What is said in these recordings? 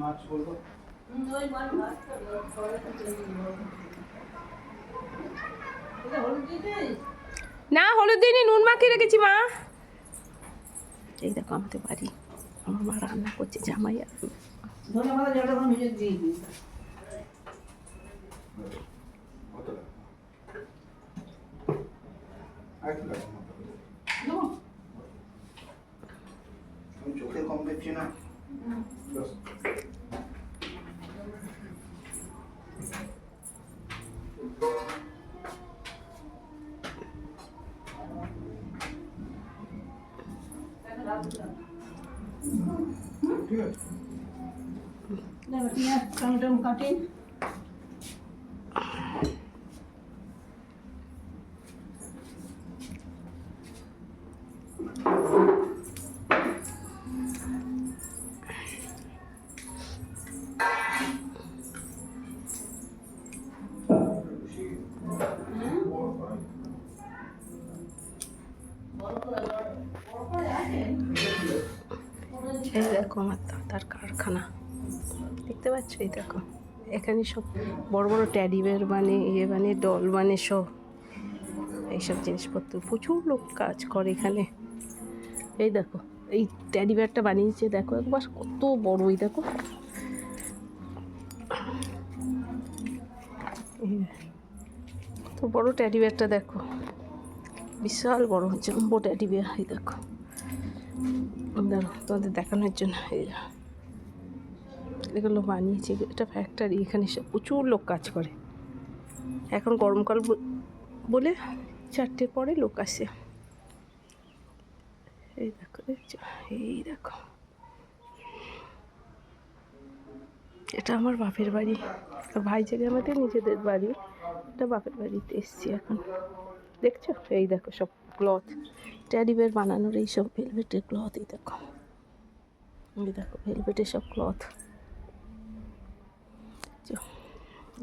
মাছ বলবো না, হলুদ দিইনি, নুন মাখিয়ে রেখেছি মা। এই দেখো আমাদের বাড়ি, আমার মা রান্না করছে, জামাই আর ধন্যবাদ। জলটা এখন ভিজে দিয়ে দিই। চোখে কম দেখছি না। ঠিক আছে, টমেটো কাটি। এই দেখো আমার দাদার কারখানা, দেখতে পাচ্ছ? এই দেখো এখানে সব বড় বড় ট্যাডি বেয়ার বানে ডল বানে সব এইসব জিনিসপত্র, প্রচুর লোক কাজ করে এখানে। এই দেখো এই ট্যাডি বেয়ারটা বানিয়েছে, দেখো একবার কত বড়, এই দেখো কত বড় ট্যাডি বেয়ারটা, দেখো বিশাল বড় জাম্বো ট্যাডি বেয়ার। এই দেখো, দাঁড়ো তোমাদের দেখানোর জন্য এগুলো বানিয়েছে, এটা ফ্যাক্টরি, এখানে সব প্রচুর লোক কাজ করে। এখন গরমকাল বলে 4টের পরে লোক আসে। এই দেখো, দেখছো? এই দেখো এটা আমার বাপের বাড়ি, ভাই থেকে আমাদের নিজেদের বাড়ি, এটা বাপের বাড়িতে এসছি এখন, দেখছো? এই দেখো সব ক্লথ, ট্যাডি বেয়ার বানানোর এই সব ভেলভেটের ক্লথ, এই দেখো, এই দেখো ভেলভেটের সব ক্লথ।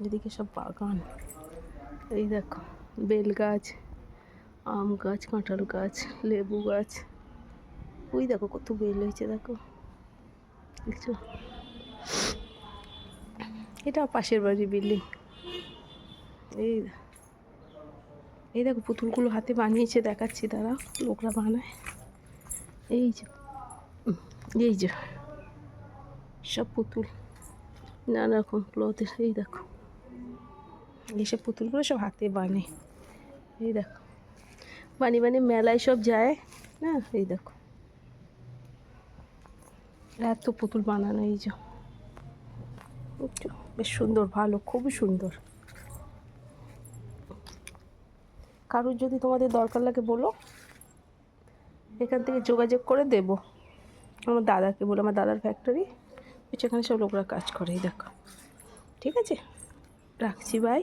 এদিকে সব বাগান, এই দেখো বেল গাছ, আম গাছ, কাঁঠাল গাছ, লেবু গাছ, ওই দেখো কত বেল হয়েছে, দেখো, দেখছো? এটা পাশের বাড়ির বিল্ডিং। এই এই দেখো পুতুলগুলো হাতে বানিয়েছে, দেখাচ্ছি দাঁড়াও, লোকরা বানায়। এই যে সব পুতুল নানা রকম ক্লথের, এই দেখো এইসব পুতুলগুলো সব হাতে বানে। এই দেখো বানিয়ে মেলায় সব যায় না, এই দেখো এত পুতুল বানানো, এই যে বেশ সুন্দর, ভালো, খুবই সুন্দর। কারোর যদি তোমাদের দরকার লাগে বলো, এখান থেকে যোগাযোগ করে দেবো। আমার দাদাকে বলে, আমার দাদার ফ্যাক্টরি, সেখানে সব লোকরা কাজ করে। এই দেখো, ঠিক আছে, রাখছি, বাই।